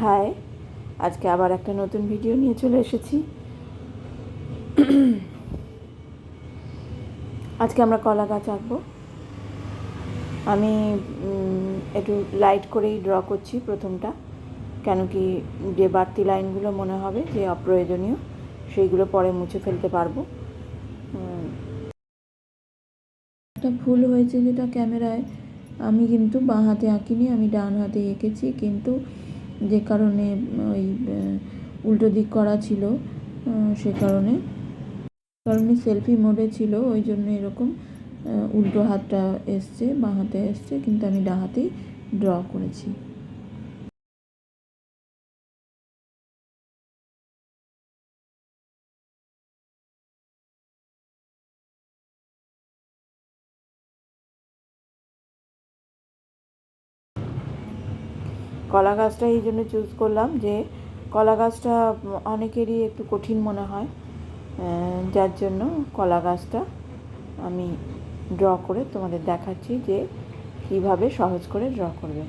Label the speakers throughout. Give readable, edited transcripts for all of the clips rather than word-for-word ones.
Speaker 1: High, আজকে আবার একটা নতুন ভিডিও নিয়ে চলে এসেছি। আজকে আমরা কলা গাছ আঁকবো। আমি একটু লাইট করেই ড্র করছি প্রথমটা, কেন কি যে বাড়তি লাইনগুলো মনে হবে যে অপ্রয়োজনীয় সেইগুলো পরে মুছে ফেলতে পারবো। একটা ভুল হয়েছে যেটা ক্যামেরায়, আমি কিন্তু বাঁ হাতে আঁকিনি, আমি ডান হাতে এঁকেছি, কিন্তু যে কারণে ওই উল্টো দিক করা ছিল, সে কারণে সেলফি মোডে ছিল, ওই জন্য এরকম উল্টো হাতটা এসছে, বাঁ হাতে এসছে, কিন্তু আমি ডান হাতেই ড্র করেছি। কলা গাছটা এই জন্য চুজ করলাম যে কলা গাছটা অনেকেরই একটু কঠিন মনে হয়, যার জন্য কলা গাছটা আমি ড্র করে তোমাদের দেখাচ্ছি যে কীভাবে সহজ করে ড্র করবে।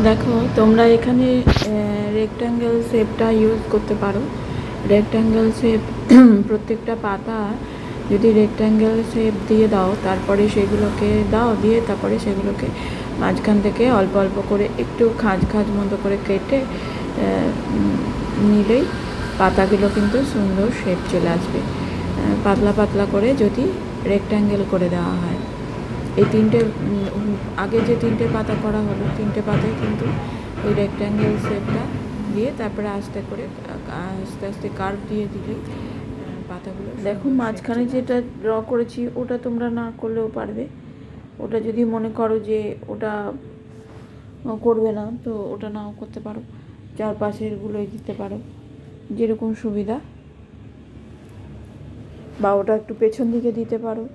Speaker 1: দেখো, তোমরা এখানে রেক্ট্যাঙ্গেল শেপটা ইউজ করতে পারো। রেক্ট্যাঙ্গেল শেপ প্রত্যেকটা পাতা যদি রেক্ট্যাঙ্গেল শেপ দিয়ে দাও, তারপরে সেগুলোকে দিয়ে তারপরে সেগুলোকে মাঝখান থেকে অল্প অল্প করে একটু খাঁজ খাঁজ মতো করে কেটে নিলেই পাতাগুলো কিন্তু সুন্দর শেপ চলে আসবে। পাতলা পাতলা করে যদি রেক্ট্যাঙ্গেল করে দেওয়া হয়, এই তিনটে আগে যে তিনটে পাতা করা হলো, তিনটে পাতায় কিন্তু ওই রেক্ট্যাঙ্গেল শেপটা দিয়ে তারপরে আস্তে আস্তে কার্ভ দিয়ে দিলেই পাতাগুলো। দেখো, মাঝখানে যেটা ড্র করেছি ওটা তোমরা না করলেও পারবে। ওটা যদি মনে করো যে ওটা করবে না, তো ওটা নাও করতে পারো, চারপাশেরগুলোই দিতে পারো, যেরকম সুবিধা। বা ওটা একটু পেছন দিকে দিতে পারো।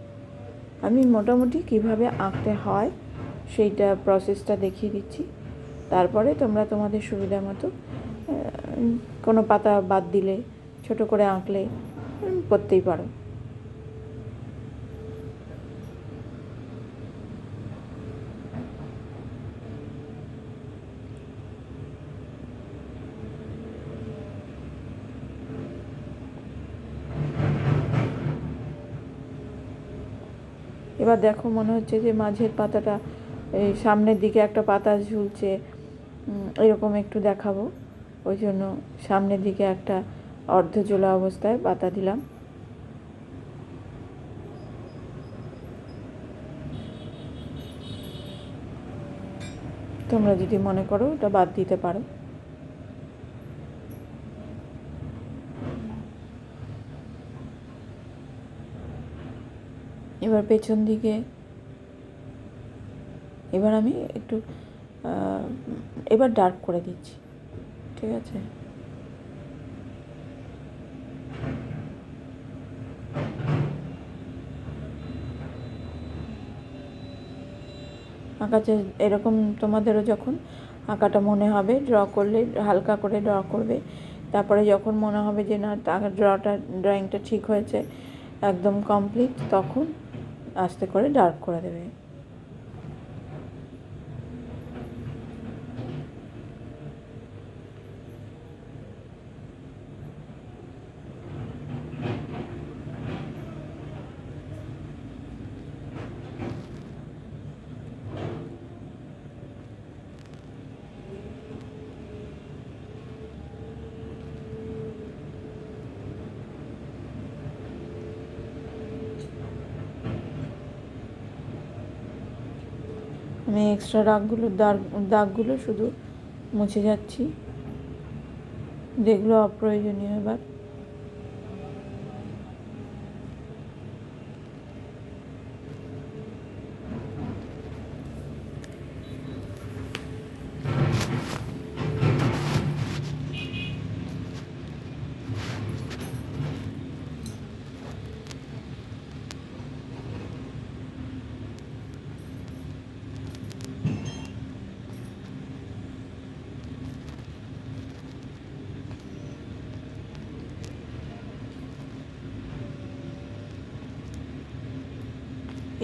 Speaker 1: আমি মোটামুটি কিভাবে আঁকতে হয় সেইটা প্রসেসটা দেখিয়ে দিচ্ছি, তারপরে তোমরা তোমাদের সুবিধা মতো কোনো পাতা বাদ দিলে, ছোট করে আঁকলে করতেই পারো। এবার দেখো, মনে হচ্ছে যে মাঝের পাতাটা, এই সামনের দিকে একটা পাতা ঝুলছে, এরকম একটু দেখাবো, ওই জন্য সামনের দিকে একটা অর্ধ ঝোলা অবস্থায় পাতা দিলাম। তোমরা যদি মনে করো ওটা বাদ দিতে পারো। এবার পেছন দিকে, এবার আমি একটু এবার ডার্ক করে দিচ্ছি, ঠিক আছে? আঁকাতে এরকম তোমাদেরও যখন আঁকাটা মনে হবে, ড্র করলে হালকা করে ড্র করবে, তারপরে যখন মনে হবে যে না ড্রয়িংটা ঠিক হয়েছে, একদম কমপ্লিট, তখন আস্তে করে ডার্ক করে দেবে। আমি এক্সট্রা দাগগুলো শুধু মুছে যাচ্ছি, যেগুলো অপ্রয়োজনীয়। এবার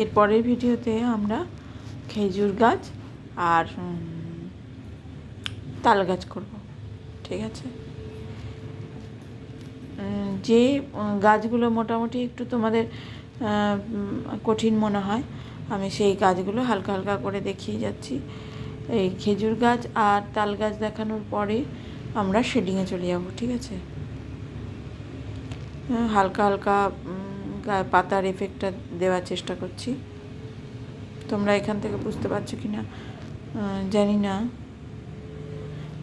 Speaker 1: এর পরের ভিডিওতে আমরা খেজুর গাছ আর তাল গাছ করব, ঠিক আছে। যে গাছগুলো মোটামুটি একটু তোমাদের কঠিন মনে হয়, আমি সেই গাছগুলো হালকা হালকা করে দেখিয়ে যাচ্ছি। এই খেজুর গাছ আর তাল গাছ দেখানোর পরে আমরা শেডিংয়ে চলে যাব, ঠিক আছে। হালকা হালকা পাতার এফেক্টটা দেওয়ার চেষ্টা করছি। তোমরা এখান থেকে বুঝতে পারছো কি না জানি না।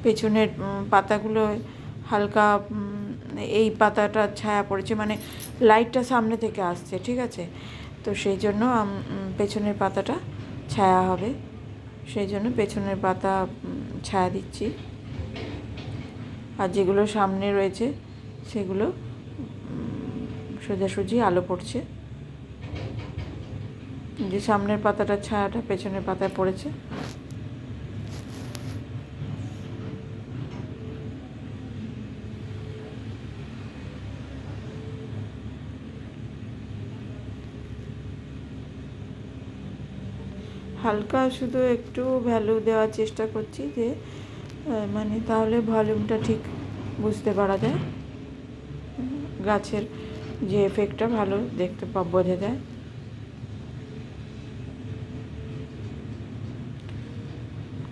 Speaker 1: পেছনের পাতাগুলো হালকা এই পাতাটা ছায়া পড়েছে, মানে লাইটটা সামনে থেকে আসছে, ঠিক আছে। তো সেই জন্য পেছনের পাতাটা ছায়া হবে, সেই জন্য পেছনের পাতা ছায়া দিচ্ছি। আর যেগুলো সামনে রয়েছে সেগুলো সোজাসুজি আলো পড়ছে। যে সামনের পাতাটার ছায়াটা পেছনের পাতায় পড়েছে। হালকা শুধু একটু ভ্যালু দেওয়ার চেষ্টা করছি, যে মানে তাহলে ভলিউমটা ঠিক বুঝতে পারা যায়, গাছের যে এফেক্টটা ভালো দেখতে বোঝা যায়।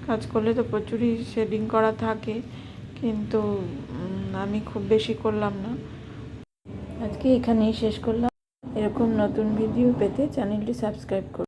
Speaker 1: কাজ করলে তো প্রচুরই শেডিং করা থাকে, কিন্তু আমি খুব বেশি করলাম না। আজকে এখানেই শেষ করলাম। এরকম নতুন ভিডিও পেতে চ্যানেলটি সাবস্ক্রাইব করুন।